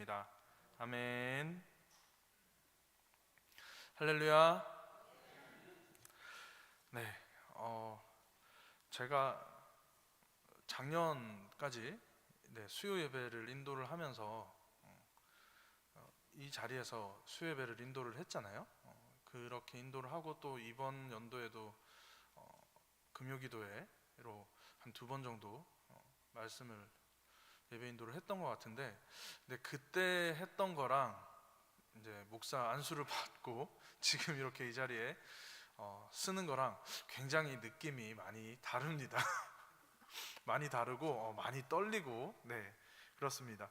기도드리겠습니다. 아멘. 할렐루야. 네, 제가 작년까지 수요 예배를 인도를 하면서 이 자리에서 수요 예배를 인도를 했잖아요. 그렇게 인도를 하고 또 이번 연도에도 금요기도회로 한 2번 정도 말씀을 예배 인도를 했던 것 같은데, 근데 그때 했던 거랑 이제 목사 안수를 받고 지금 이렇게 이 자리에 쓰는 거랑 굉장히 느낌이 많이 다릅니다. 많이 다르고 많이 떨리고, 네, 그렇습니다.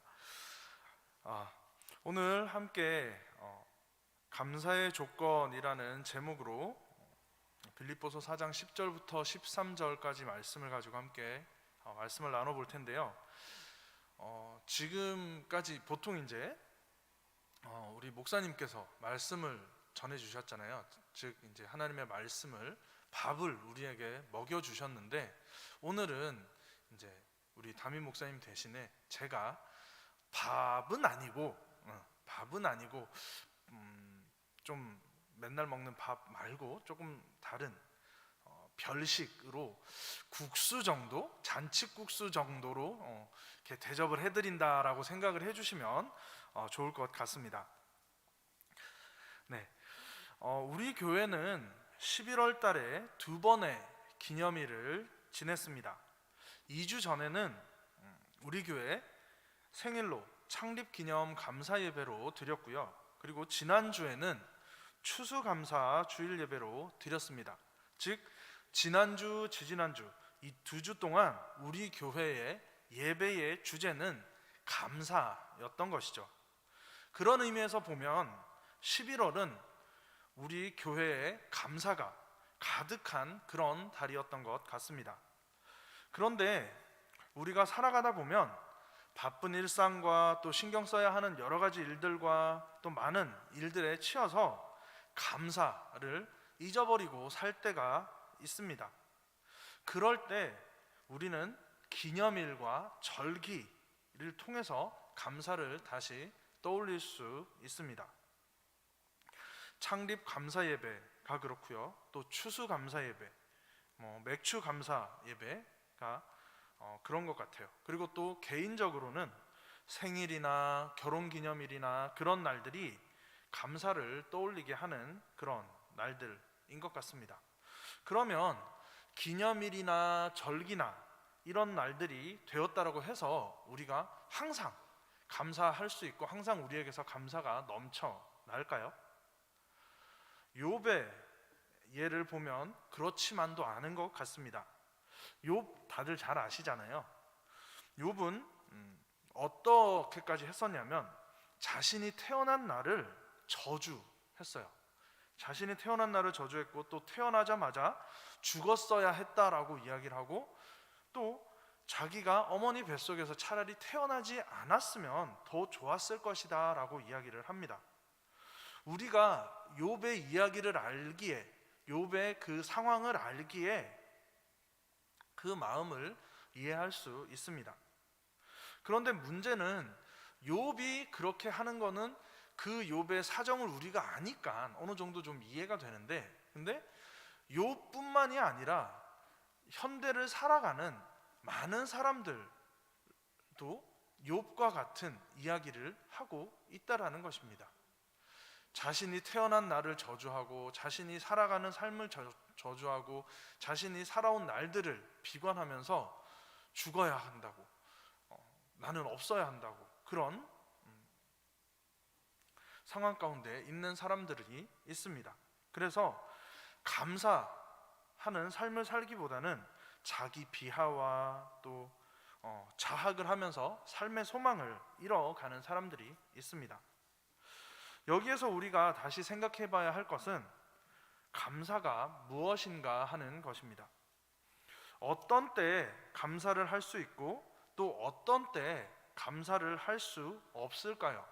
오늘 함께 감사의 조건이라는 제목으로 빌립보서 4장 10절부터 13절까지 말씀을 가지고 함께 말씀을 나눠볼 텐데요. 지금까지 보통 이제 우리 목사님께서 말씀을 전해 주셨잖아요. 즉 이제 하나님의 말씀을, 밥을 우리에게 먹여 주셨는데, 오늘은 이제 우리 담임 목사님 대신에 제가 밥은 아니고 좀 맨날 먹는 밥 말고 조금 다른 별식으로 국수 정도, 잔치국수 정도로 이렇게 대접을 해드린다라고 생각을 해주시면 좋을 것 같습니다. 네, 우리 교회는 11월 달에 2번의 기념일을 지냈습니다. 2주 전에는 우리 교회 생일로 창립기념 감사예배로 드렸고요. 그리고 지난주에는 추수감사 주일 예배로 드렸습니다. 즉 지난주, 지지난주 이 2주 동안 우리 교회의 예배의 주제는 감사였던 것이죠. 그런 의미에서 보면 11월은 우리 교회의 감사가 가득한 그런 달이었던 것 같습니다. 그런데 우리가 살아가다 보면 바쁜 일상과 또 신경 써야 하는 여러 가지 일들과 또 많은 일들에 치여서 감사를 잊어버리고 살 때가 있습니다. 그럴 때 우리는 기념일과 절기를 통해서 감사를 다시 떠올릴 수 있습니다. 창립 감사 예배가 그렇고요. 또 추수 감사 예배, 맥주 감사 예배가 그런 것 같아요. 그리고 또 개인적으로는 생일이나 결혼기념일이나 그런 날들이 감사를 떠올리게 하는 그런 날들인 것 같습니다. 그러면 기념일이나 절기나 이런 날들이 되었다라고 해서 우리가 항상 감사할 수 있고 항상 우리에게서 감사가 넘쳐날까요? 욥의 예를 보면 그렇지만도 않은 것 같습니다. 욥 다들 잘 아시잖아요. 욥은 어떻게까지 했었냐면 자신이 태어난 날을 저주했어요. 자신이 태어난 날을 저주했고 또 태어나자마자 죽었어야 했다라고 이야기를 하고, 또 자기가 어머니 뱃속에서 차라리 태어나지 않았으면 더 좋았을 것이다 라고 이야기를 합니다. 우리가 욥의 이야기를 알기에, 욥의 그 상황을 알기에 그 마음을 이해할 수 있습니다. 그런데 문제는 욥이 그렇게 하는 거는 그 욥의 사정을 우리가 아니까 어느 정도 좀 이해가 되는데, 근데 욥뿐만이 아니라 현대를 살아가는 많은 사람들도 욥과 같은 이야기를 하고 있다라는 것입니다. 자신이 태어난 날을 저주하고 자신이 살아가는 삶을 저주하고 자신이 살아온 날들을 비관하면서 죽어야 한다고, 나는 없어야 한다고, 그런 상황 가운데 있는 사람들이 있습니다. 그래서 감사하는 삶을 살기보다는 자기 비하와 또 자학을 하면서 삶의 소망을 잃어가는 사람들이 있습니다. 여기에서 우리가 다시 생각해 봐야 할 것은 감사가 무엇인가 하는 것입니다. 어떤 때 감사를 할 수 있고 또 어떤 때 감사를 할 수 없을까요?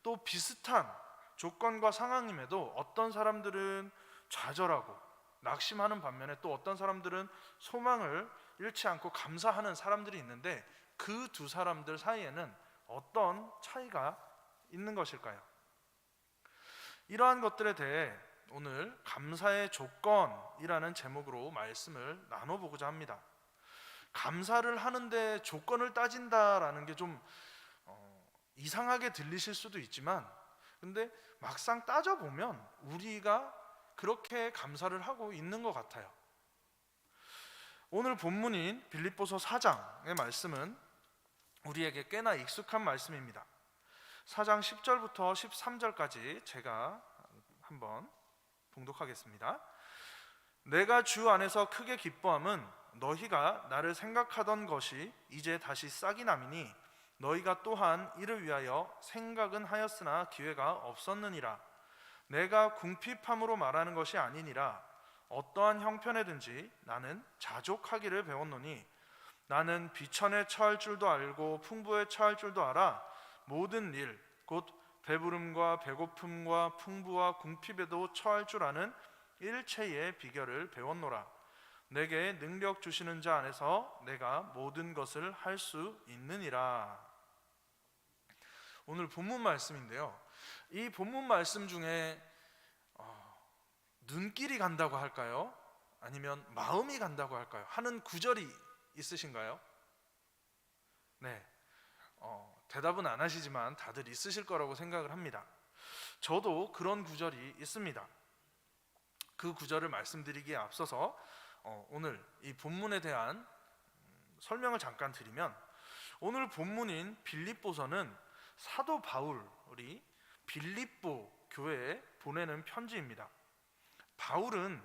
또 비슷한 조건과 상황임에도 어떤 사람들은 좌절하고 낙심하는 반면에 또 어떤 사람들은 소망을 잃지 않고 감사하는 사람들이 있는데, 그 두 사람들 사이에는 어떤 차이가 있는 것일까요? 이러한 것들에 대해 오늘 감사의 조건이라는 제목으로 말씀을 나눠보고자 합니다. 감사를 하는데 조건을 따진다라는 게 좀 이상하게 들리실 수도 있지만, 근데 막상 따져보면 우리가 그렇게 감사를 하고 있는 것 같아요. 오늘 본문인 빌립보서 4장의 말씀은 우리에게 꽤나 익숙한 말씀입니다. 4장 10절부터 13절까지 제가 한번 봉독하겠습니다. 내가 주 안에서 크게 기뻐함은 너희가 나를 생각하던 것이 이제 다시 싹이 남이니 너희가 또한 이를 위하여 생각은 하였으나 기회가 없었느니라. 내가 궁핍함으로 말하는 것이 아니니라. 어떠한 형편에든지 나는 자족하기를 배웠노니 나는 비천에 처할 줄도 알고 풍부에 처할 줄도 알아. 모든 일 곧 배부름과 배고픔과 풍부와 궁핍에도 처할 줄 아는 일체의 비결을 배웠노라. 내게 능력 주시는 자 안에서 내가 모든 것을 할 수 있느니라. 오늘 본문 말씀인데요, 이 본문 말씀 중에 눈길이 간다고 할까요? 아니면 마음이 간다고 할까요? 하는 구절이 있으신가요? 네, 대답은 안 하시지만 다들 있으실 거라고 생각을 합니다. 저도 그런 구절이 있습니다. 그 구절을 말씀드리기에 앞서서 오늘 이 본문에 대한 설명을 잠깐 드리면, 오늘 본문인 빌립보서는 사도 바울이 빌립보 교회에 보내는 편지입니다. 바울은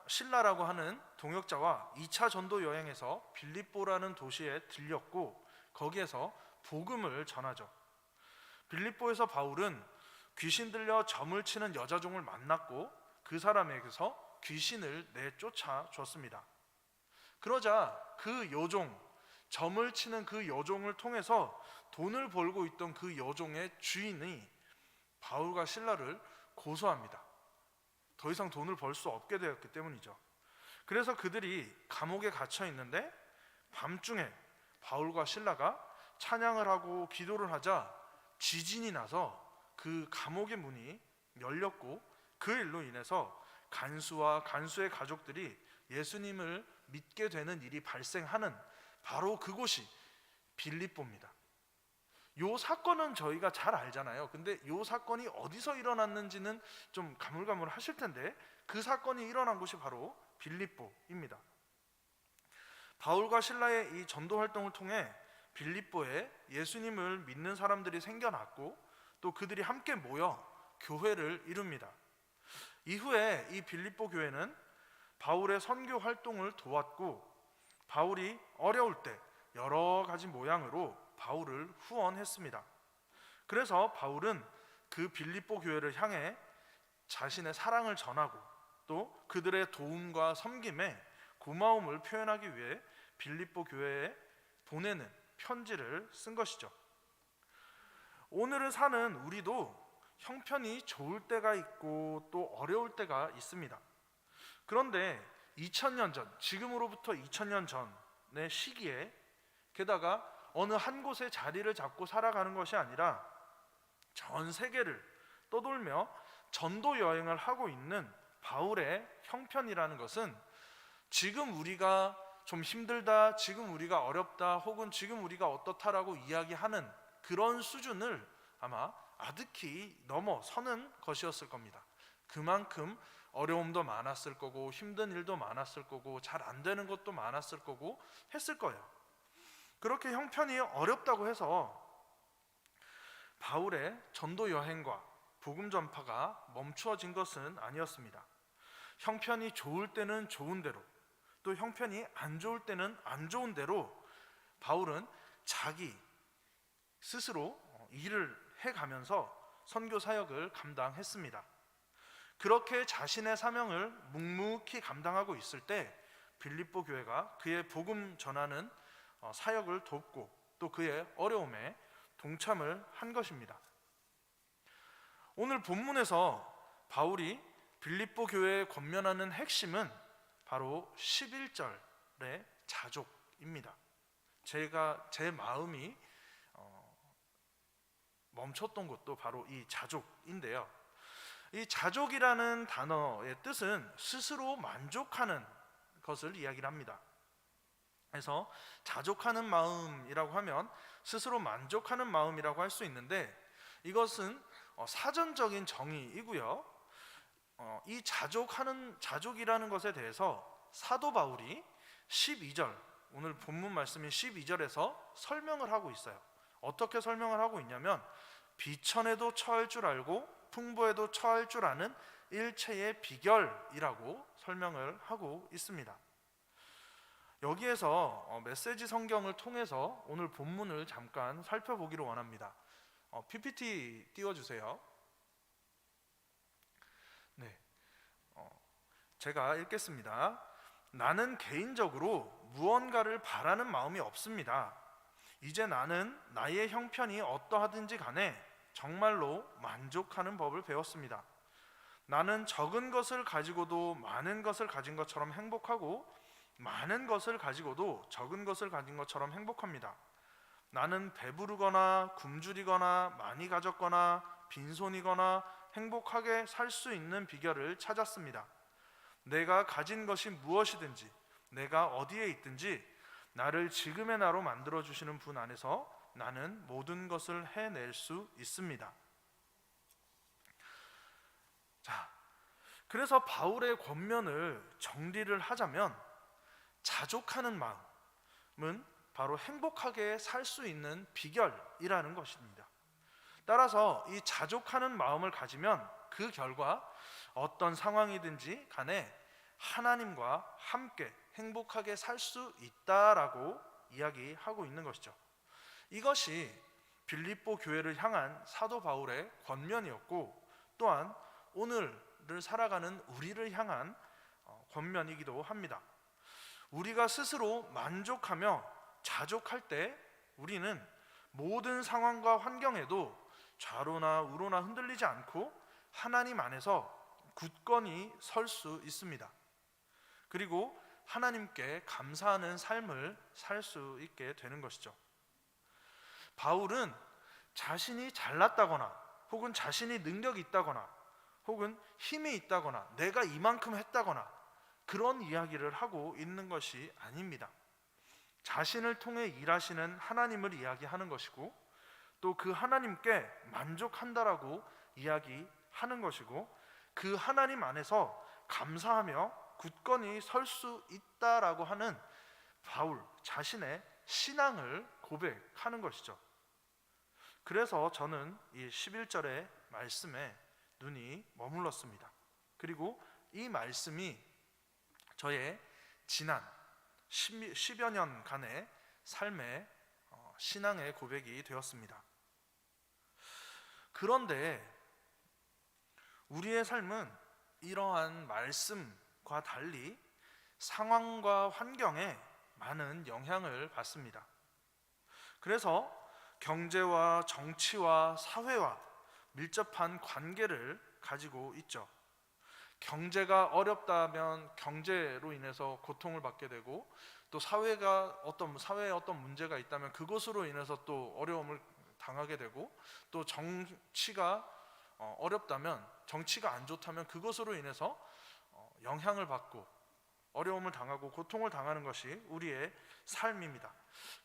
신라라고 하는 동역자와 2차 전도 여행에서 빌립보라는 도시에 들렸고 거기에서 복음을 전하죠. 빌립보에서 바울은 귀신 들려 점을 치는 여자종을 만났고 그 사람에게서 귀신을 내쫓아 줬습니다. 그러자 그 여종, 점을 치는 그 여종을 통해서 돈을 벌고 있던 그 여종의 주인이 바울과 신라를 고소합니다. 더 이상 돈을 벌 수 없게 되었기 때문이죠. 그래서 그들이 감옥에 갇혀 있는데 밤중에 바울과 신라가 찬양을 하고 기도를 하자 지진이 나서 그 감옥의 문이 열렸고 그 일로 인해서 간수와 간수의 가족들이 예수님을 믿게 되는 일이 발생하는 바로 그곳이 빌립보입니다. 이 사건은 저희가 잘 알잖아요. 근데 이 사건이 어디서 일어났는지는 좀 가물가물하실 텐데 그 사건이 일어난 곳이 바로 빌립보입니다. 바울과 신라의 이 전도 활동을 통해 빌립보에 예수님을 믿는 사람들이 생겨났고 또 그들이 함께 모여 교회를 이룹니다. 이후에 이 빌립보 교회는 바울의 선교 활동을 도왔고 바울이 어려울 때 여러 가지 모양으로 바울을 후원했습니다. 그래서 바울은 그 빌립보 교회를 향해 자신의 사랑을 전하고 또 그들의 도움과 섬김에 고마움을 표현하기 위해 빌립보 교회에 보내는 편지를 쓴 것이죠. 오늘을 사는 우리도 형편이 좋을 때가 있고 또 어려울 때가 있습니다. 그런데 2000년 전, 지금으로부터 2000년 전의 시기에 게다가 어느 한 곳에 자리를 잡고 살아가는 것이 아니라 전 세계를 떠돌며 전도 여행을 하고 있는 바울의 형편이라는 것은 지금 우리가 좀 힘들다, 지금 우리가 어렵다, 혹은 지금 우리가 어떻다라고 이야기하는 그런 수준을 아마 아득히 넘어서는 것이었을 겁니다. 그만큼 어려움도 많았을 거고 힘든 일도 많았을 거고 잘 안 되는 것도 많았을 거고 했을 거예요. 그렇게 형편이 어렵다고 해서 바울의 전도 여행과 복음 전파가 멈추어진 것은 아니었습니다. 형편이 좋을 때는 좋은 대로, 또 형편이 안 좋을 때는 안 좋은 대로 바울은 자기 스스로 일을 해가면서 선교 사역을 감당했습니다. 그렇게 자신의 사명을 묵묵히 감당하고 있을 때 빌립보 교회가 그의 복음 전하는 사역을 돕고 또 그의 어려움에 동참을 한 것입니다. 오늘 본문에서 바울이 빌립보 교회에 권면하는 핵심은 바로 11절의 자족입니다. 제 마음이 멈췄던 것도 바로 이 자족인데요. 이 자족이라는 단어의 뜻은 스스로 만족하는 것을 이야기를 합니다. 그래서 자족하는 마음이라고 하면 스스로 만족하는 마음이라고 할 수 있는데, 이것은 사전적인 정의이고요. 이 자족이라는 것에 대해서 사도 바울이 12절, 오늘 본문 말씀인 12절에서 설명을 하고 있어요. 어떻게 설명을 하고 있냐면, 비천에도 처할 줄 알고 풍부에도 처할 줄 아는 일체의 비결이라고 설명을 하고 있습니다. 여기에서 메시지 성경을 통해서 오늘 본문을 잠깐 살펴보기를 원합니다. PPT 띄워주세요. 네, 제가 읽겠습니다. 나는 개인적으로 무언가를 바라는 마음이 없습니다. 이제 나는 나의 형편이 어떠하든지 간에 정말로 만족하는 법을 배웠습니다. 나는 적은 것을 가지고도 많은 것을 가진 것처럼 행복하고, 많은 것을 가지고도 적은 것을 가진 것처럼 행복합니다. 나는 배부르거나 굶주리거나 많이 가졌거나 빈손이거나 행복하게 살 수 있는 비결을 찾았습니다. 내가 가진 것이 무엇이든지, 내가 어디에 있든지 나를 지금의 나로 만들어주시는 분 안에서 나는 모든 것을 해낼 수 있습니다. 자, 그래서 바울의 권면을 정리를 하자면, 자족하는 마음은 바로 행복하게 살 수 있는 비결이라는 것입니다. 따라서 이 자족하는 마음을 가지면 그 결과 어떤 상황이든지 간에 하나님과 함께 행복하게 살 수 있다라고 이야기하고 있는 것이죠. 이것이 빌립보 교회를 향한 사도 바울의 권면이었고, 또한 오늘을 살아가는 우리를 향한 권면이기도 합니다. 우리가 스스로 만족하며 자족할 때 우리는 모든 상황과 환경에도 좌로나 우로나 흔들리지 않고 하나님 안에서 굳건히 설 수 있습니다. 그리고 하나님께 감사하는 삶을 살 수 있게 되는 것이죠. 바울은 자신이 잘났다거나 혹은 자신이 능력이 있다거나 혹은 힘이 있다거나 내가 이만큼 했다거나 그런 이야기를 하고 있는 것이 아닙니다. 자신을 통해 일하시는 하나님을 이야기하는 것이고, 또 그 하나님께 만족한다라고 이야기하는 것이고, 그 하나님 안에서 감사하며 굳건히 설 수 있다라고 하는 바울 자신의 신앙을 고백하는 것이죠. 그래서 저는 이 11절의 말씀에 눈이 머물렀습니다. 그리고 이 말씀이 저의 지난 10여 년간의 삶의 신앙의 고백이 되었습니다. 그런데 우리의 삶은 이러한 말씀과 달리 상황과 환경에 많은 영향을 받습니다. 그래서 경제와 정치와 사회와 밀접한 관계를 가지고 있죠. 경제가 어렵다면 경제로 인해서 고통을 받게 되고, 또 사회에 어떤 문제가 있다면 그것으로 인해서 또 어려움을 당하게 되고, 또 정치가 어렵다면, 정치가 안 좋다면 그것으로 인해서 영향을 받고 어려움을 당하고 고통을 당하는 것이 우리의 삶입니다.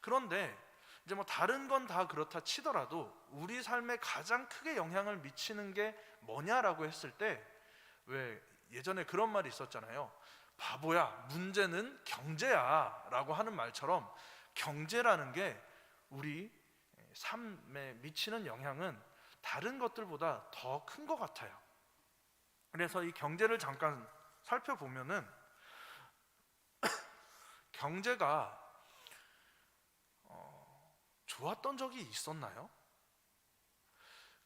그런데 이제 다른 건 다 그렇다 치더라도 우리 삶에 가장 크게 영향을 미치는 게 뭐냐라고 했을 때, 왜 예전에 그런 말이 있었잖아요. 바보야, 문제는 경제야 라고 하는 말처럼 경제라는 게 우리 삶에 미치는 영향은 다른 것들보다 더 큰 것 같아요. 그래서 이 경제를 잠깐 살펴보면은 경제가 좋았던 적이 있었나요?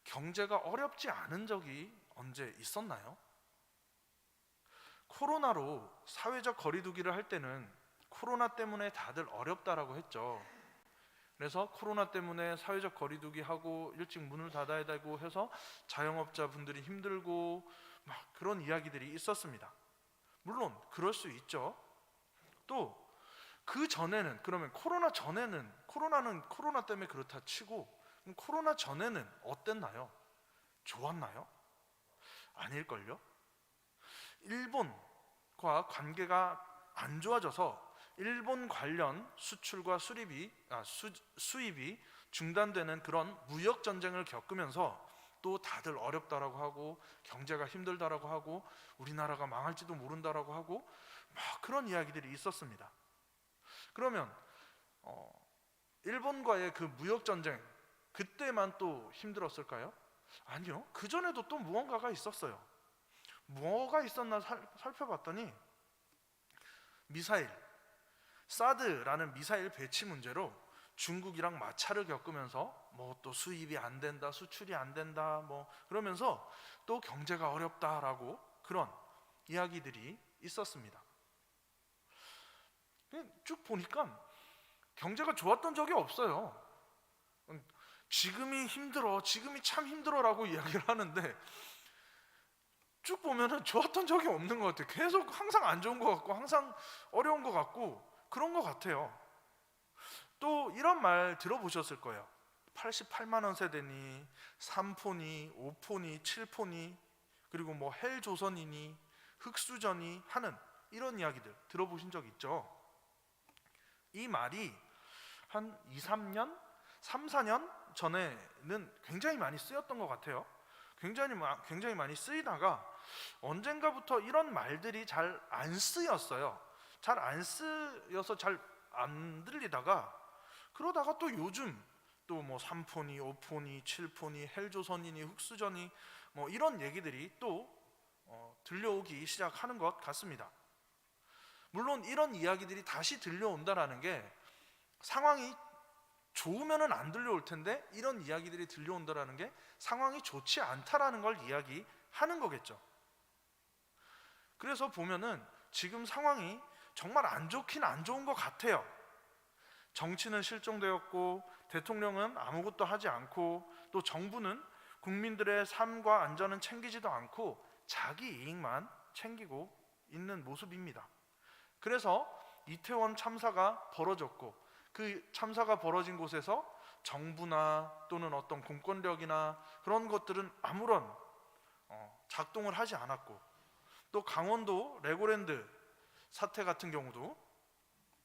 경제가 어렵지 않은 적이 언제 있었나요? 코로나로 사회적 거리두기를 할 때는 코로나 때문에 다들 어렵다라고 했죠. 그래서 코로나 때문에 사회적 거리두기 하고 일찍 문을 닫아야 되고 해서 자영업자분들이 힘들고 막 그런 이야기들이 있었습니다. 물론 그럴 수 있죠. 또 그 전에는, 그러면 코로나 전에는, 코로나는 코로나 때문에 그렇다 치고 그럼 코로나 전에는 어땠나요? 좋았나요? 아닐걸요? 일본과 관계가 안 좋아져서 일본 관련 수출과 수입이 중단되는 그런 무역 전쟁을 겪으면서 또 다들 어렵다라고 하고 경제가 힘들다라고 하고 우리나라가 망할지도 모른다라고 하고 막 그런 이야기들이 있었습니다. 그러면 일본과의 그 무역 전쟁 그때만 또 힘들었을까요? 아니요. 그 전에도 또 무언가가 있었어요. 뭐가 있었나 살펴봤더니 미사일, 사드라는 미사일 배치 문제로 중국이랑 마찰을 겪으면서 뭐 또 수입이 안 된다, 수출이 안 된다, 뭐 그러면서 또 경제가 어렵다라고 그런 이야기들이 있었습니다. 쭉 보니까 경제가 좋았던 적이 없어요. 지금이 힘들어, 지금이 참 힘들어라고 이야기를 하는데 쭉 보면은 좋았던 적이 없는 것 같아요. 계속 항상 안 좋은 것 같고 항상 어려운 것 같고 그런 것 같아요. 또 이런 말 들어보셨을 거예요. 88만 원 세대니 3폰이 5폰이 7폰이 그리고 뭐 헬조선이니 흑수저니 하는 이런 이야기들 들어보신 적 있죠? 이 말이 한 2, 3년, 3, 4년 전에는 굉장히 많이 쓰였던 것 같아요. 굉장히 많이 쓰이다가 언젠가부터 이런 말들이 잘 안 쓰였어요. 잘 안 쓰여서 잘 안 들리다가 그러다가 또 요즘 또 뭐 3폰이 5폰이 7폰이 헬조선이니 흑수저니 뭐 이런 얘기들이 또 들려오기 시작하는 것 같습니다. 물론 이런 이야기들이 다시 들려온다라는 게 상황이 좋으면은 안 들려올 텐데 이런 이야기들이 들려온다라는 게 상황이 좋지 않다라는 걸 이야기하는 거겠죠. 그래서 보면은 지금 상황이 정말 안 좋긴 안 좋은 것 같아요. 정치는 실종되었고 대통령은 아무것도 하지 않고 또 정부는 국민들의 삶과 안전은 챙기지도 않고 자기 이익만 챙기고 있는 모습입니다. 그래서 이태원 참사가 벌어졌고 그 참사가 벌어진 곳에서 정부나 또는 어떤 공권력이나 그런 것들은 아무런 작동을 하지 않았고 또 강원도 레고랜드 사태 같은 경우도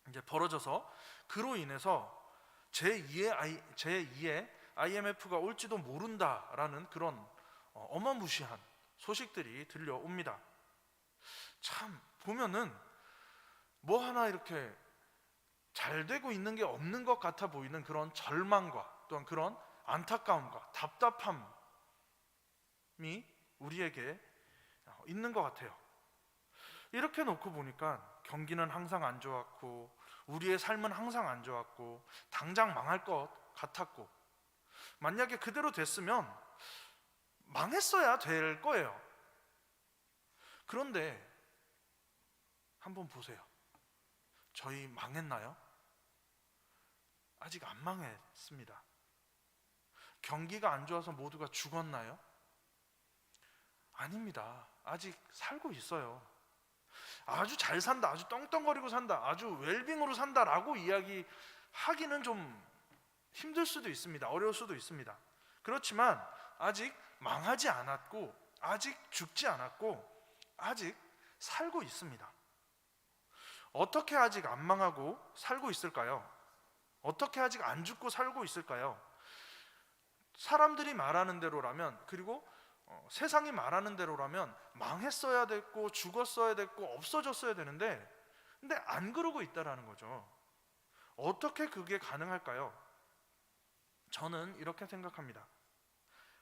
이제 벌어져서 그로 인해서 제2의 IMF가 올지도 모른다라는 그런 어마무시한 소식들이 들려옵니다. 참 보면은 뭐 하나 이렇게 잘 되고 있는 게 없는 것 같아 보이는 그런 절망과 또한 그런 안타까움과 답답함이 우리에게 있는 것 같아요. 이렇게 놓고 보니까 경기는 항상 안 좋았고 우리의 삶은 항상 안 좋았고 당장 망할 것 같았고 만약에 그대로 됐으면 망했어야 될 거예요. 그런데 한번 보세요. 저희 망했나요? 아직 안 망했습니다. 경기가 안 좋아서 모두가 죽었나요? 아닙니다. 아직 살고 있어요. 아주 잘 산다, 아주 떵떵거리고 산다, 아주 웰빙으로 산다라고 이야기하기는 좀 힘들 수도 있습니다. 어려울 수도 있습니다. 그렇지만 아직 망하지 않았고 아직 죽지 않았고 아직 살고 있습니다. 어떻게 아직 안 망하고 살고 있을까요? 어떻게 아직 안 죽고 살고 있을까요? 사람들이 말하는 대로라면 그리고 세상이 말하는 대로라면 망했어야 됐고 죽었어야 됐고 없어졌어야 되는데 근데 안 그러고 있다라는 거죠. 어떻게 그게 가능할까요? 저는 이렇게 생각합니다.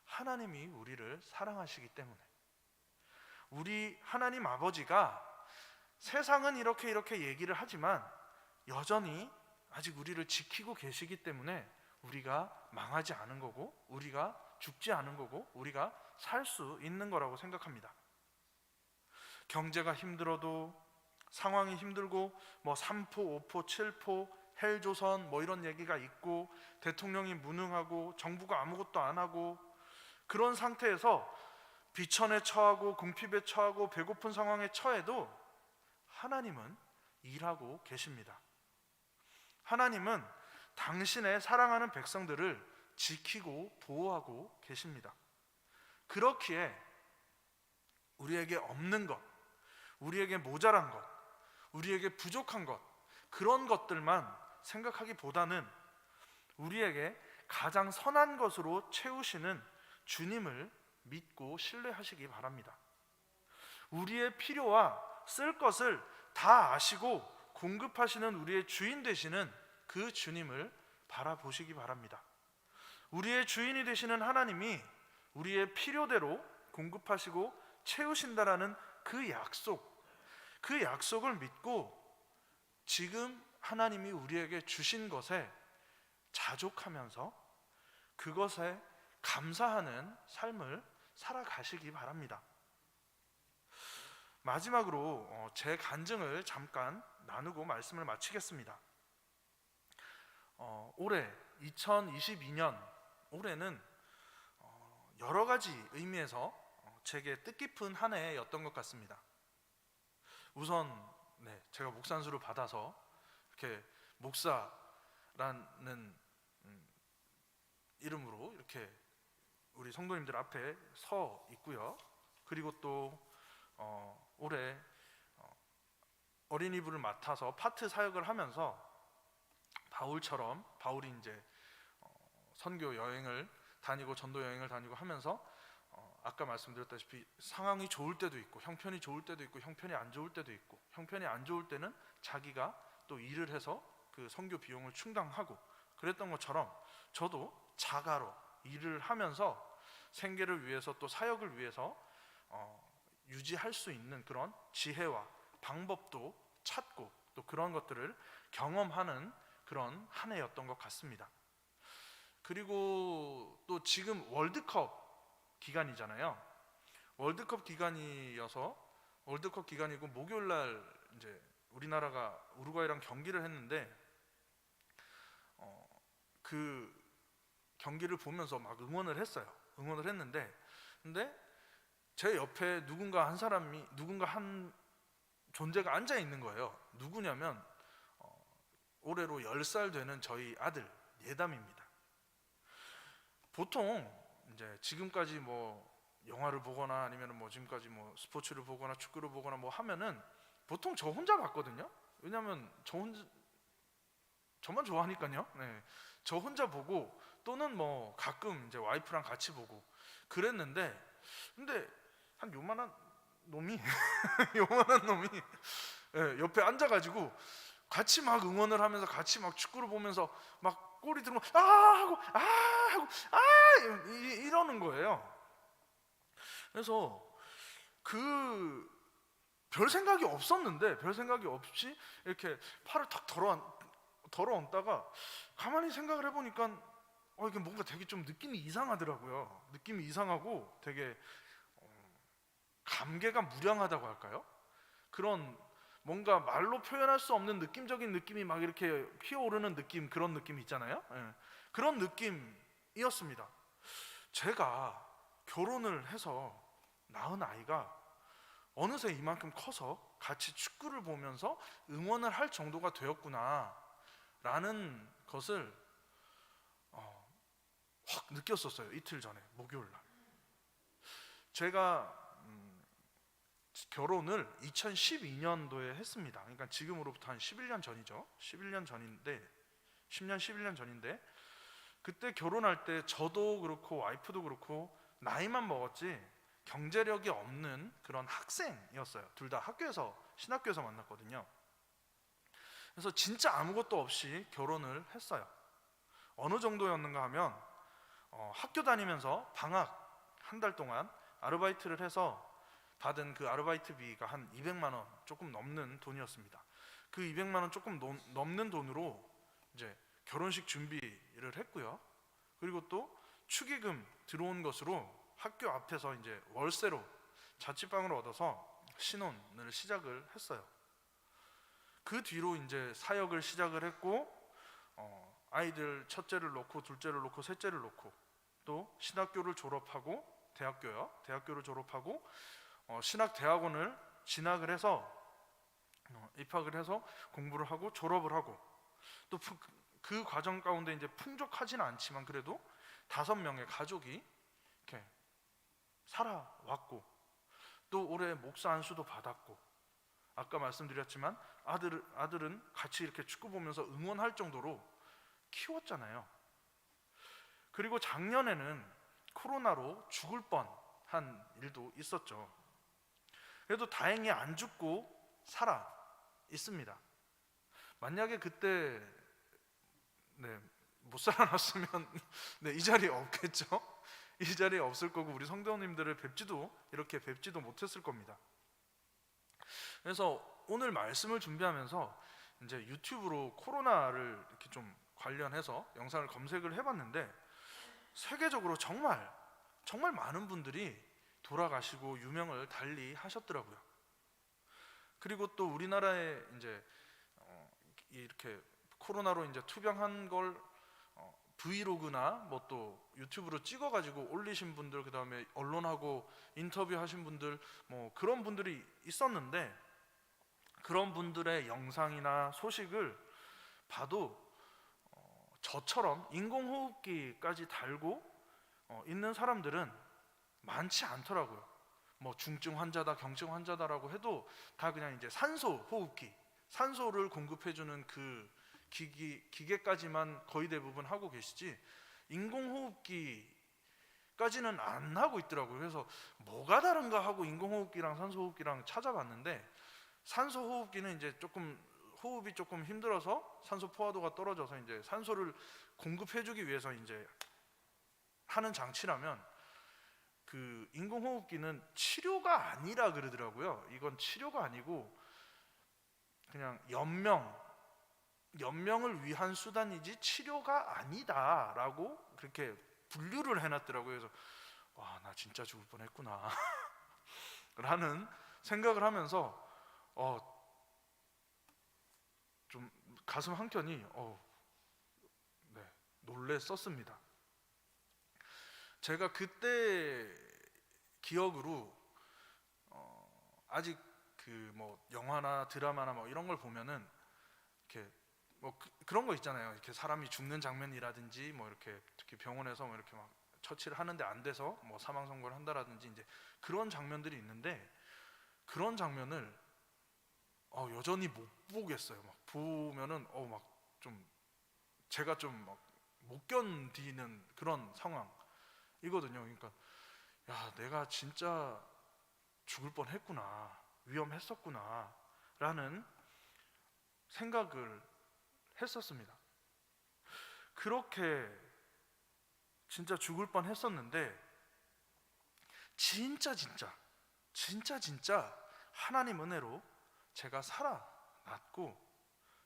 하나님이 우리를 사랑하시기 때문에 우리 하나님 아버지가 세상은 이렇게 얘기를 하지만 여전히 아직 우리를 지키고 계시기 때문에 우리가 망하지 않은 거고 우리가 죽지 않은 거고 우리가 살 수 있는 거라고 생각합니다. 경제가 힘들어도 상황이 힘들고 뭐 3포, 5포, 7포, 헬조선 뭐 이런 얘기가 있고 대통령이 무능하고 정부가 아무것도 안 하고 그런 상태에서 비천에 처하고 궁핍에 처하고 배고픈 상황에 처해도 하나님은 일하고 계십니다. 하나님은 당신의 사랑하는 백성들을 지키고 보호하고 계십니다. 그렇기에 우리에게 없는 것, 우리에게 모자란 것, 우리에게 부족한 것, 그런 것들만 생각하기보다는 우리에게 가장 선한 것으로 채우시는 주님을 믿고 신뢰하시기 바랍니다. 우리의 필요와 쓸 것을 다 아시고 공급하시는 우리의 주인 되시는 그 주님을 바라보시기 바랍니다. 우리의 주인이 되시는 하나님이 우리의 필요대로 공급하시고 채우신다라는 그 약속을 믿고 지금 하나님이 우리에게 주신 것에 자족하면서 그것에 감사하는 삶을 살아가시기 바랍니다. 마지막으로 제 간증을 잠깐 나누고 말씀을 마치겠습니다. 올해 2022년 올해는 여러 가지 의미에서 제게 뜻깊은 한 해였던 것 같습니다. 우선 제가 목산수를 받아서 이렇게 목사라는 이름으로 이렇게 우리 성도님들 앞에 서 있고요. 그리고 또 올해 어린이부를 맡아서 파트 사역을 하면서 바울이 이제 선교 여행을 다니고 전도 여행을 다니고 하면서 아까 말씀드렸다시피 상황이 좋을 때도 있고 형편이 좋을 때도 있고 형편이 안 좋을 때도 있고, 형편이 안 좋을 때는 자기가 또 일을 해서 그 선교 비용을 충당하고 그랬던 것처럼 저도 자가로 일을 하면서 생계를 위해서 또 사역을 위해서 유지할 수 있는 그런 지혜와 방법도 찾고 또 그런 것들을 경험하는 그런 한 해였던 것 같습니다. 그리고 또 지금 월드컵 기간이잖아요. 월드컵 기간이고 목요일 날 이제 우리나라가 우루과이랑 경기를 했는데 그 경기를 보면서 막 응원을 했는데 근데 제 옆에 누군가 한 존재가 앉아 있는 거예요. 누구냐면 올해로 10살 되는 저희 아들 예담입니다. 보통 이제 지금까지 뭐 영화를 보거나 아니면 뭐 지금까지 뭐 스포츠를 보거나 축구를 보거나 뭐 하면은 보통 저 혼자 봤거든요. 왜냐면 저만 좋아하니까요. 저 혼자 보고 또는 뭐 가끔 이제 와이프랑 같이 보고 그랬는데, 근데 한 요만한 놈이 옆에 앉아가지고 같이 막 응원을 하면서 같이 막 축구를 보면서 막 골이 들어오면 이러는 거예요. 그래서 별 생각이 없이 이렇게 팔을 탁 덜어얹다가 가만히 생각을 해보니까 이게 뭔가 되게 좀 느낌이 이상하더라고요. 느낌이 이상하고 되게 감개가 무량하다고 할까요? 그런 뭔가 말로 표현할 수 없는 느낌적인 느낌이 막 이렇게 피어오르는 느낌, 그런 느낌 있잖아요. 그런 느낌이었습니다. 제가 결혼을 해서 낳은 아이가 어느새 이만큼 커서 같이 축구를 보면서 응원을 할 정도가 되었구나 라는 것을 확 느꼈었어요. 이틀 전에 목요일 날 제가 결혼을 2012년도에 했습니다. 그러니까 지금으로부터 한 11년 전이죠. 10년, 11년 전인데 그때 결혼할 때 저도 그렇고 와이프도 그렇고 나이만 먹었지 경제력이 없는 그런 학생이었어요. 둘 다 신학교에서 만났거든요. 그래서 진짜 아무것도 없이 결혼을 했어요. 어느 정도였는가 하면 학교 다니면서 방학 한 달 동안 아르바이트를 해서 받은 그 아르바이트비가 한 200만 원 조금 넘는 돈이었습니다. 그 200만 원 조금 넘는 돈으로 이제 결혼식 준비를 했고요. 그리고 또 축의금 들어온 것으로 학교 앞에서 이제 월세로 자취방을 얻어서 신혼을 시작을 했어요. 그 뒤로 이제 사역을 시작을 했고 아이들 첫째를 놓고 둘째를 놓고 셋째를 놓고 또 신학교를 졸업하고 대학교를 졸업하고 신학대학원을 진학을 해서 입학을 해서 공부를 하고 졸업을 하고 또 그 과정 가운데 이제 풍족하지는 않지만 그래도 5명의 가족이 이렇게 살아왔고, 또 올해 목사 안수도 받았고, 아까 말씀드렸지만 아들은 같이 이렇게 축구 보면서 응원할 정도로 키웠잖아요. 그리고 작년에는 코로나로 죽을 뻔한 일도 있었죠. 그래도 다행히 안 죽고 살아 있습니다. 만약에 그때 못 살아났으면 이 자리에 없겠죠. 이 자리에 없을 거고, 우리 성도님들을 이렇게 뵙지도 못했을 겁니다. 그래서 오늘 말씀을 준비하면서 이제 유튜브로 코로나를 이렇게 좀 관련해서 영상을 검색을 해봤는데, 세계적으로 정말 많은 분들이 돌아가시고 유명을 달리 하셨더라고요. 그리고 또 우리나라에 이제 이렇게 코로나로 이제 투병한 걸 브이로그나 뭐 또 유튜브로 찍어가지고 올리신 분들, 그 다음에 언론하고 인터뷰하신 분들, 뭐 그런 분들이 있었는데, 그런 분들의 영상이나 소식을 봐도 저처럼 인공호흡기까지 달고 있는 사람들은 많지 않더라고요. 뭐 중증 환자다, 경증 환자다라고 해도 다 그냥 이제 산소 호흡기, 산소를 공급해주는 그 기계까지만 거의 대부분 하고 계시지, 인공호흡기까지는 안 하고 있더라고요. 그래서 뭐가 다른가 하고 인공호흡기랑 산소호흡기랑 찾아봤는데, 산소호흡기는 이제 호흡이 조금 힘들어서 산소 포화도가 떨어져서 이제 산소를 공급해주기 위해서 이제 하는 장치라면, 그 인공호흡기는 치료가 아니라 그러더라고요. 이건 치료가 아니고 그냥 연명을 위한 수단이지 치료가 아니다라고 그렇게 분류를 해놨더라고요. 그래서 와, 나 진짜 죽을 뻔했구나 라는 생각을 하면서 좀 가슴 한켠이 놀랬었습니다. 제가 그때 기억으로 아직 그 뭐 영화나 드라마나 뭐 이런 걸 보면은 이렇게 뭐 그런 거 있잖아요. 이렇게 사람이 죽는 장면이라든지, 뭐 이렇게 특히 병원에서 뭐 이렇게 막 처치를 하는데 안 돼서 뭐 사망 선고를 한다라든지 이제 그런 장면들이 있는데, 그런 장면을 여전히 못 보겠어요. 막 보면은 막 좀 제가 좀 막 못 견디는 그런 상황이거든요. 그러니까 야, 내가 진짜 죽을 뻔했구나, 위험했었구나 라는 생각을 했었습니다. 그렇게 진짜 죽을 뻔했었는데, 진짜 하나님 은혜로 제가 살아났고,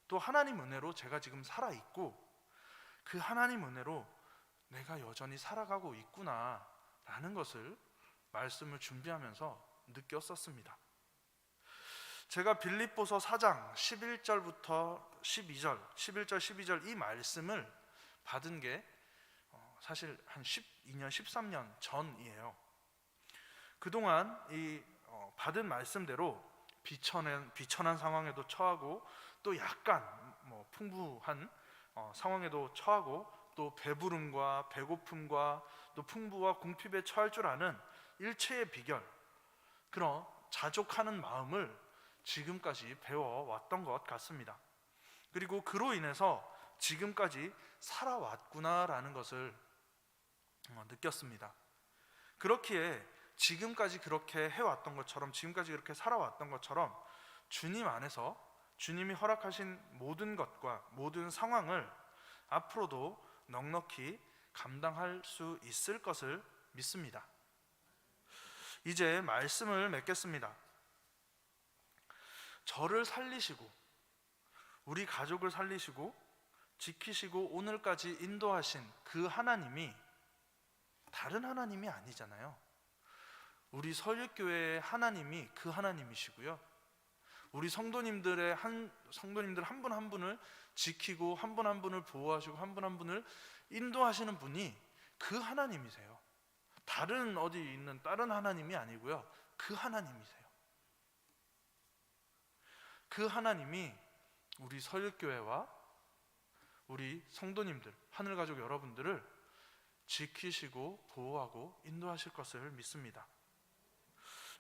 또 하나님 은혜로 제가 지금 살아있고, 그 하나님 은혜로 내가 여전히 살아가고 있구나 라는 것을 말씀을 준비하면서 느꼈었습니다. 제가 빌립보서 4장 11절부터 12절, 11절 12절 이 말씀을 받은 게 사실 한 12년 13년 전이에요. 그동안 이 받은 말씀대로 비천한 상황에도 처하고, 또 약간 뭐 풍부한 상황에도 처하고, 또 배부름과 배고픔과 또 풍부와 궁핍에 처할 줄 아는 일체의 비결, 그런 자족하는 마음을 지금까지 배워왔던 것 같습니다. 그리고 그로 인해서 지금까지 살아왔구나라는 것을 느꼈습니다. 그렇기에 지금까지 그렇게 해왔던 것처럼, 지금까지 그렇게 살아왔던 것처럼, 주님 안에서 주님이 허락하신 모든 것과 모든 상황을 앞으로도 넉넉히 감당할 수 있을 것을 믿습니다. 이제 말씀을 맺겠습니다. 저를 살리시고 우리 가족을 살리시고 지키시고 오늘까지 인도하신 그 하나님이 다른 하나님이 아니잖아요. 우리 설립교회의 하나님이 그 하나님이시고요, 우리 성도님들 한 분 한 분을 지키고 한 분 한 분을 보호하시고 한 분 한 분을 인도하시는 분이 그 하나님이세요. 다른 어디 있는 다른 하나님이 아니고요, 그 하나님이세요. 그 하나님이 우리 설립교회와 우리 성도님들, 하늘가족 여러분들을 지키시고 보호하고 인도하실 것을 믿습니다.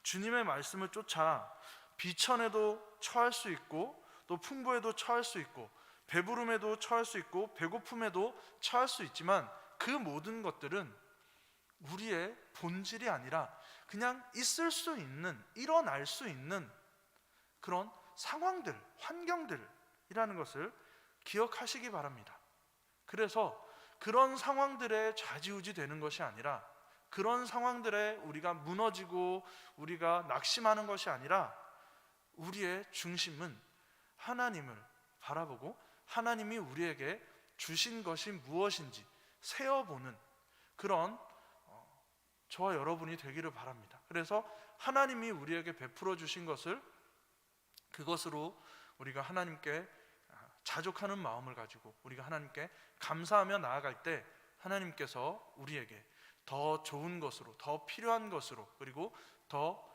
주님의 말씀을 쫓아 비천에도 처할 수 있고 또 풍부에도 처할 수 있고 배부름에도 처할 수 있고 배고픔에도 처할 수 있지만 그 모든 것들은 우리의 본질이 아니라 그냥 있을 수 있는, 일어날 수 있는 그런 상황들, 환경들이라는 것을 기억하시기 바랍니다. 그래서 그런 상황들에 좌지우지 되는 것이 아니라, 그런 상황들에 우리가 무너지고 우리가 낙심하는 것이 아니라, 우리의 중심은 하나님을 바라보고 하나님이 우리에게 주신 것이 무엇인지 세어보는 그런 저와 여러분이 되기를 바랍니다. 그래서 하나님이 우리에게 베풀어 주신 것을, 그것으로 우리가 하나님께 자족하는 마음을 가지고 우리가 하나님께 감사하며 나아갈 때 하나님께서 우리에게 더 좋은 것으로, 더 필요한 것으로, 그리고 더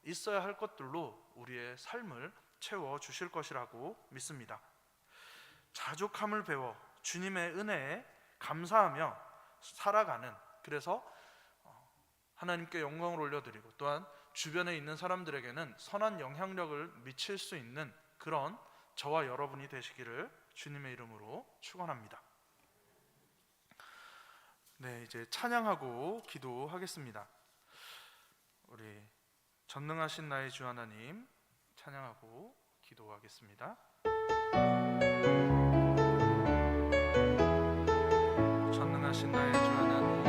있어야 할 것들로 우리의 삶을 채워 주실 것이라고 믿습니다. 자족함을 배워 주님의 은혜에 감사하며 살아가는, 그래서 하나님께 영광을 올려드리고 또한 주변에 있는 사람들에게는 선한 영향력을 미칠 수 있는 그런 저와 여러분이 되시기를 주님의 이름으로 축원합니다. 네, 이제 찬양하고 기도하겠습니다. 우리 전능하신 나의 주 하나님 찬양하고 기도하겠습니다. 전능하신 나의 주 하나님,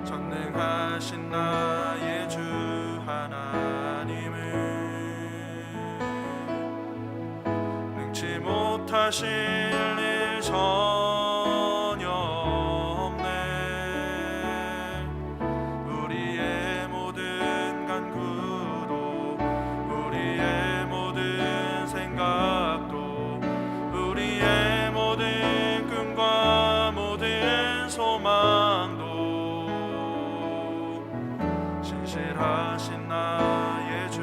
전능하신 나의 주 하나님은 능치 못하실 일 전혀 없네. 우리의 모든 간구도, 우리의 모든 생각도, 우리의 모든 꿈과 모든 소망도 신실하신 나의 주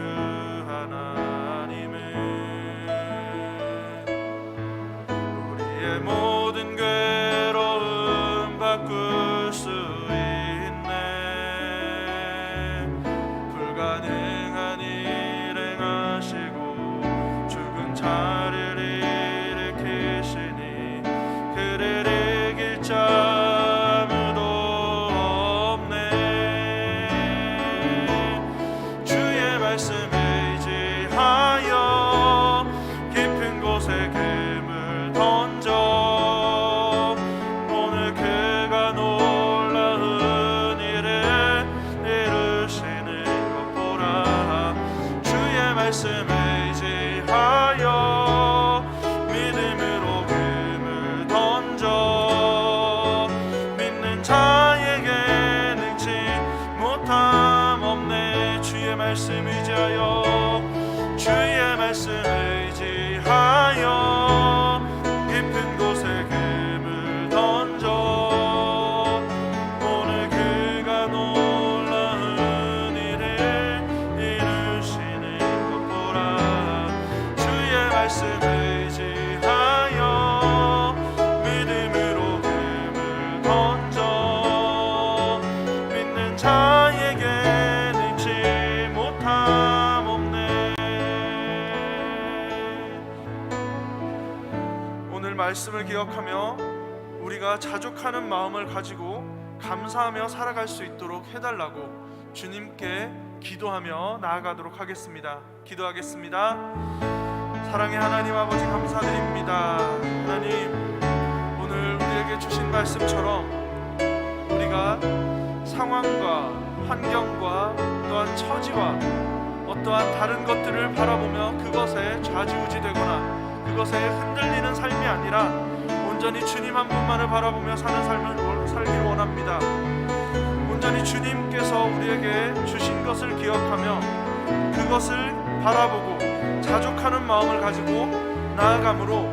하나님은 우리의 모든 괴로움 바꿀 수 있네. 불가능한 일 행하시고 죽은 자를 일으키시니 그를 이길 자 아무도 없네. 주의 말씀에 의지하여 깊은 곳에 금을 던져 오늘 그가 놀라운 일을 이루시는 것 보라. 주의 말씀에 의지하여 믿음으로 금을 던져 믿는 자에게 능치 못함 없네. 주의 말씀 의지하여, 주의 말씀 의지하여 깊은 곳에 금을 던져 오늘 그가 놀라운 일을 이루시는 것 보라. 주의 말씀 의지하여 믿음으로 금을 던져 믿는 자에게 능치 못함 없네. 오늘 말씀을 기억하며 우리가 자족하는 마음을 가지고 감사하며 살아갈 수 있도록 해달라고 주님께 기도하며 나아가도록 하겠습니다. 기도하겠습니다. 사랑의 하나님 아버지, 감사드립니다. 하나님, 오늘 우리에게 주신 말씀처럼 우리가 상황과 환경과 또한 처지와 어떠한 다른 것들을 바라보며 그것에 좌지우지되거나 그것에 흔들리는 삶이 아니라 온전히 주님 한 분만을 바라보며 사는 삶을 살기를 원합니다. 온전히 주님께서 우리에게 주신 것을 기억하며 그것을 바라보고 자족하는 마음을 가지고 나아감으로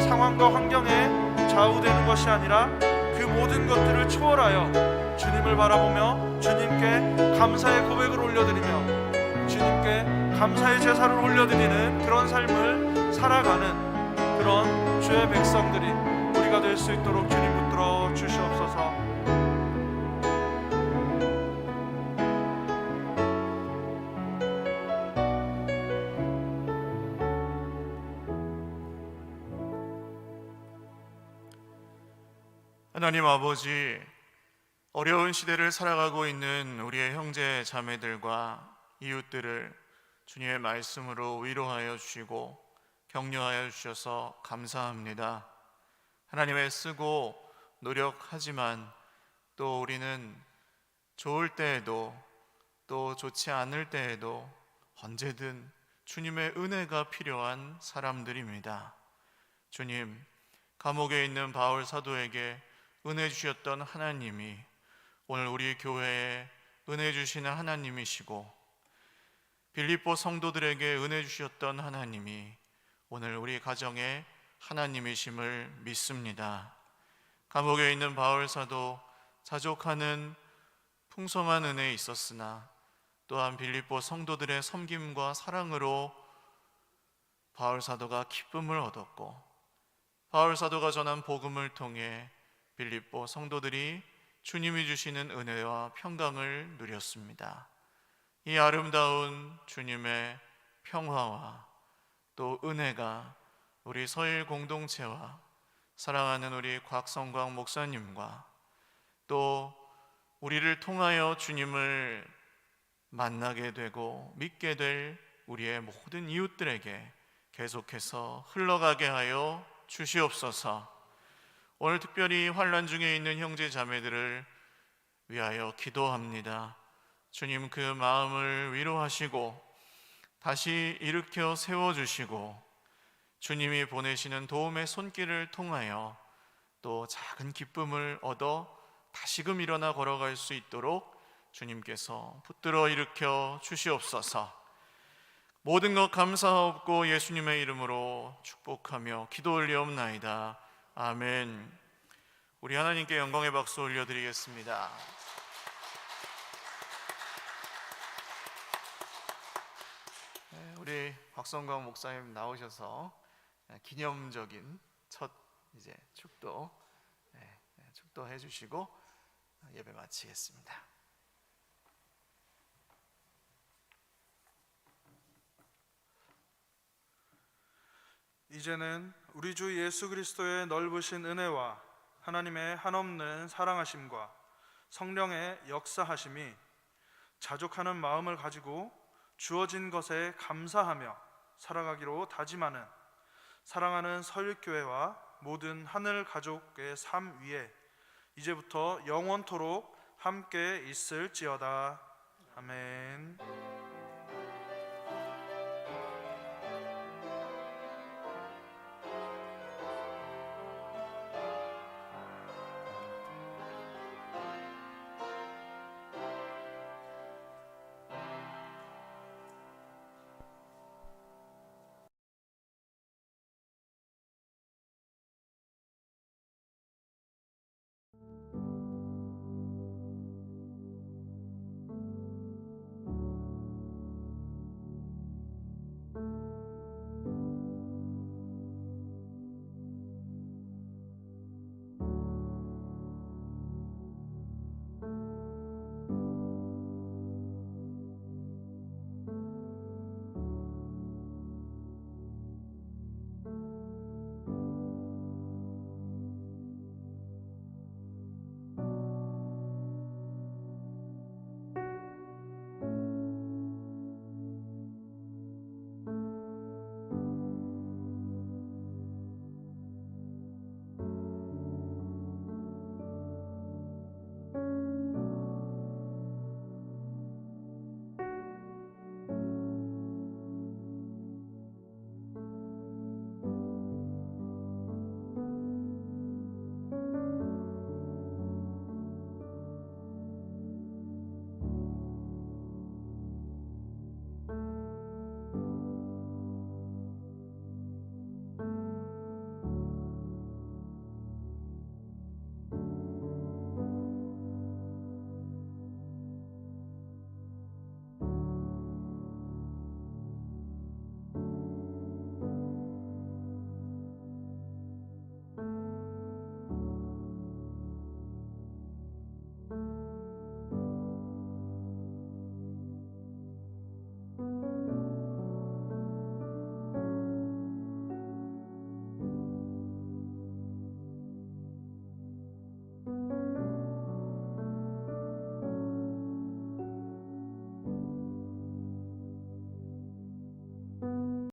상황과 환경에 좌우되는 것이 아니라 그 모든 것들을 초월하여 주님을 바라보며 주님께 감사의 고백을 올려드리며 주님께 감사의 제사를 올려드리는 그런 삶을 살아가는 그런 주의 백성들이 우리가 될 수 있도록 주님 붙들어 주시옵소서. 하나님 아버지, 어려운 시대를 살아가고 있는 우리의 형제 자매들과 이웃들을 주님의 말씀으로 위로하여 주시고 격려하여 주셔서 감사합니다. 하나님의 쓰고 노력하지만 또 우리는 좋을 때에도 또 좋지 않을 때에도 언제든 주님의 은혜가 필요한 사람들입니다. 주님, 감옥에 있는 바울 사도에게 은혜 주셨던 하나님이 오늘 우리 교회에 은혜 주시는 하나님이시고, 빌립보 성도들에게 은혜 주셨던 하나님이 오늘 우리 가정에 하나님이심을 믿습니다. 감옥에 있는 바울 사도 자족하는 풍성한 은혜에 있었으나 또한 빌립보 성도들의 섬김과 사랑으로 바울 사도가 기쁨을 얻었고, 바울 사도가 전한 복음을 통해 빌립보 성도들이 주님이 주시는 은혜와 평강을 누렸습니다. 이 아름다운 주님의 평화와 또 은혜가 우리 서일 공동체와 사랑하는 우리 곽성광 목사님과 또 우리를 통하여 주님을 만나게 되고 믿게 될 우리의 모든 이웃들에게 계속해서 흘러가게 하여 주시옵소서. 오늘 특별히 환난 중에 있는 형제 자매들을 위하여 기도합니다. 주님, 그 마음을 위로하시고 다시 일으켜 세워주시고 주님이 보내시는 도움의 손길을 통하여 또 작은 기쁨을 얻어 다시금 일어나 걸어갈 수 있도록 주님께서 붙들어 일으켜 주시옵소서. 모든 것 감사하옵고 예수님의 이름으로 축복하며 기도 올리옵나이다. 아멘. 우리 하나님께 영광의 박수 올려드리겠습니다. 우리 곽성광 목사님 나오셔서 기념적인 첫 이제 축도해 주시고 예배 마치겠습니다. 이제는 우리 주 예수 그리스도의 넓으신 은혜와 하나님의 한없는 사랑하심과 성령의 역사하심이 자족하는 마음을 가지고 주어진 것에 감사하며 살아가기로 다짐하는 사랑하는 서일교회와 모든 하늘 가족의 삶 위에 이제부터 영원토록 함께 있을지어다. 아멘.